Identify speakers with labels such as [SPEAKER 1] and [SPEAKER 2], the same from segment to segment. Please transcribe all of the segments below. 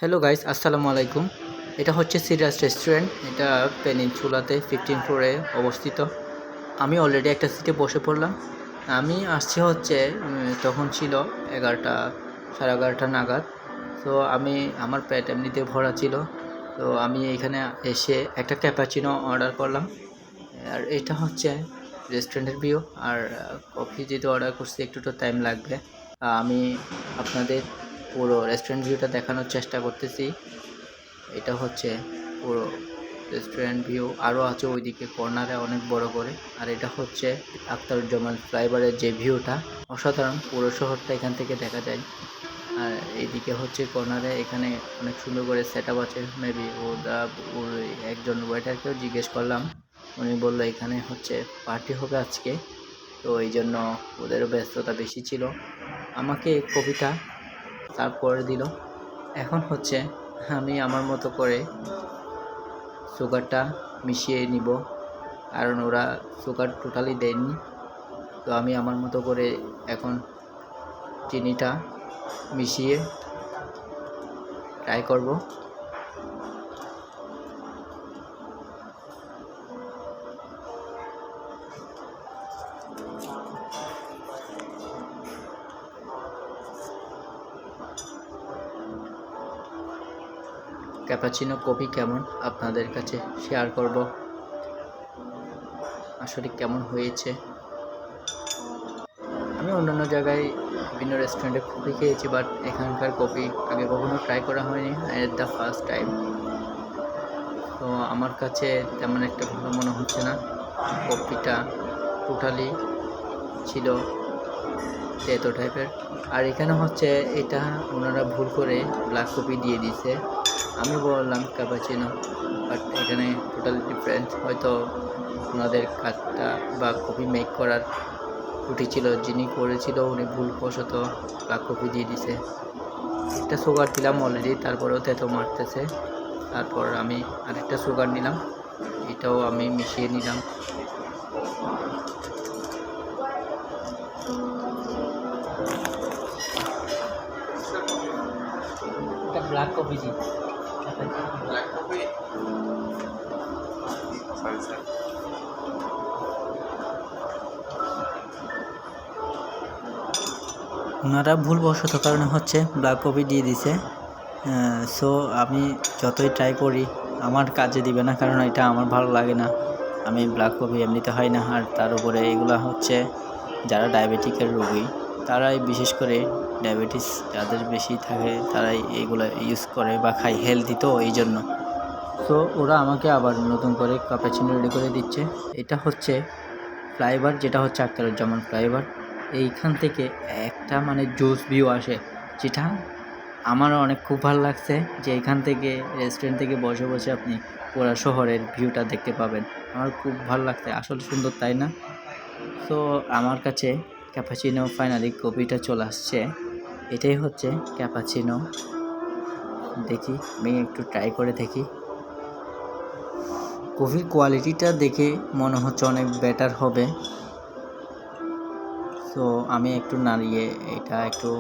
[SPEAKER 1] Hello guys, আসসালামু আলাইকুম। এটা হচ্ছে সিরাজ রেস্টুরেন্ট। এটা পেনিনসুলাতে 15 ফ্লোরে অবস্থিত। আমি অলরেডি একটা সিটে বসে পড়লাম। আমি আসছি হচ্ছে তখন ছিল 11টা, সাড়ে 11টা নাগাদ। তো আমার পেট এমনিতে ভরা ছিল। তো আমি এখানে এসে একটা ক্যাপাচিনো অর্ডার করলাম। আর এটা হচ্ছে রেস্টুরেন্টের ভিউ। আর কফি যেহেতু অর্ডার করছি একটু তো টাইম লাগবে। আমি আপনাদের পুরো রেস্টুরেন্ট ভিউটা দেখানোর চেষ্টা করতেছি। এটা হচ্ছে পুরো রেস্টুরেন্ট ভিউ। আরও আছে ওইদিকে কর্নারে অনেক বড় করে। আর এটা হচ্ছে আখতারুজ্জামান ফ্লাইওভারের যে ভিউটা, অসাধারণ। পুরো শহরটা এখান থেকে দেখা যায়। আর এইদিকে হচ্ছে কর্নারে, এখানে অনেক সুন্দর করে সেট আপ আছে। মেবি ওর একজন ওয়েটারকেও জিজ্ঞেস করলাম, উনি বললো এখানে হচ্ছে পার্টি হবে আজকে, তো এই জন্য ওদেরও ব্যস্ততা বেশি ছিল। আমাকে কবিতা তারপরে দিল। এখন হচ্ছে আমি আমার মতো করে সুগারটা মিশিয়ে নিব, কারণ ওরা সুগার টোটালি দেয়নি। তো আমি আমার মতো করে এখন চিনিটা মিশিয়ে ট্রাই করব। ক্যাপাচিনো কফি কেমন আপনাদের কাছে শেয়ার করব, আসলে কেমন হয়েছে। আমি অন্যান্য জায়গায় বিভিন্ন রেস্টুরেন্টে কফি খেয়েছি, বাট এখানকার কফি আগে কখনো ট্রাই করা হয়নি। The first time. তো আমার কাছে তেমন একটা ভালো মনে হচ্ছে না। কফিটা টোটালি ছিল তেতো টাইপের। আর এখানে হচ্ছে এটা ওনারা ভুল করে ব্ল্যাক কফি দিয়ে দিয়েছে। আমি বললাম ক্যাপাচিনো, বাট এখানে টোটালি ডিফারেন্ট। হয়তো ওনাদের কাজটা বা কফি মেক করার ত্রুটি ছিল, যিনি করেছিল উনি ভুলবশত ব্ল্যাক কফি দিয়ে দিছে। একটা সুগার দিলাম অলরেডি, তারপরেও তেতো মারতেছে। তারপর আমি আরেকটা সুগার নিলাম, এটাও আমি মিশিয়ে নিলাম। এটা ব্ল্যাক কফি জি।
[SPEAKER 2] Black coffee sorry sir.
[SPEAKER 1] ওনারা ভুলবশত কারণে হচ্ছে ব্ল্যাক কফি দিয়ে দিছে। সো আমি যতই ট্রাই করি আমার কাজে দিবে না, কারণ এটা আমার ভালো লাগে না। আমি ব্ল্যাক কফি এমনিতে হয় না। আর তার উপরে এগুলা হচ্ছে যারা ডায়াবেটিকের রোগী, তারাই বিশেষ করে ডায়াবেটিস যাদের বেশি থাকে তারাই এইগুলো ইউজ করে বা খায়, হেলদি তো এই জন্য। সো ওরা আমাকে আবার নতুন করে ক্যাপাচিনো রেডি করে দিচ্ছে। এটা হচ্ছে ফ্লাইওভার, যেটা হচ্ছে আখতারুজ্জামান ফ্লাইওভার। এইখান থেকে একটা মানে জোস ভিউ আসে, যেটা আমারও অনেক খুব ভালো লাগছে, যে এখান থেকে রেস্টুরেন্ট থেকে বসে বসে আপনি পুরো শহরের ভিউটা দেখতে পাবেন। আমার খুব ভালো লাগছে, আসলে সুন্দর তাই না? সো আমার কাছে ক্যাপাচিনো ফাইনালি কপিটা চলে আসছে। এটাই হচ্ছে ক্যাপাচিনো। দেখি আমি একটু ট্রাই করে দেখি। কফির কোয়ালিটিটা দেখে মনে হচ্ছে অনেক বেটার হবে। সো আমি একটু নাড়িয়ে এটা একটু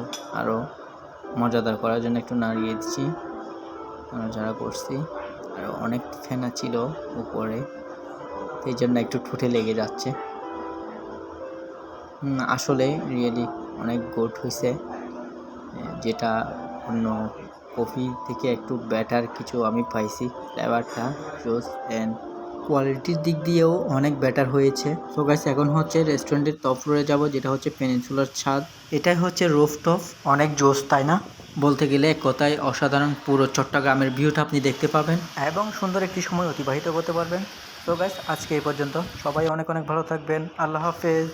[SPEAKER 1] আরও মজাদার করার জন্য একটু নাড়িয়ে দিচ্ছি, নাড়াচাড়া করছি। আর অনেক ফেনা ছিল উপরে, সেই জন্য একটু ঠোঁটে লেগে যাচ্ছে। আসলে রিয়েলি অনেক গুড হয়েছে, যেটা অন্য কফি থেকে একটু বেটার কিছু আমি পাইছি। ফ্লেভারটা জোস অ্যান্ড কোয়ালিটির দিক দিয়েও অনেক বেটার হয়েছে। সো গাইস, এখন হচ্ছে রেস্টুরেন্টের টপ ফ্লোরে যাব, যেটা হচ্ছে পেনিনসুলার ছাদ। এটাই হচ্ছে রুফটপ। অনেক জোস তাই না? বলতে গেলে এক কথায় অসাধারণ। পুরো চট্টগ্রামের ভিউটা আপনি দেখতে পাবেন এবং সুন্দর একটি সময় অতিবাহিত করতে পারবেন। সো গাইস, আজকে এই পর্যন্ত। সবাই অনেক অনেক ভালো থাকবেন। আল্লাহ হাফেজ।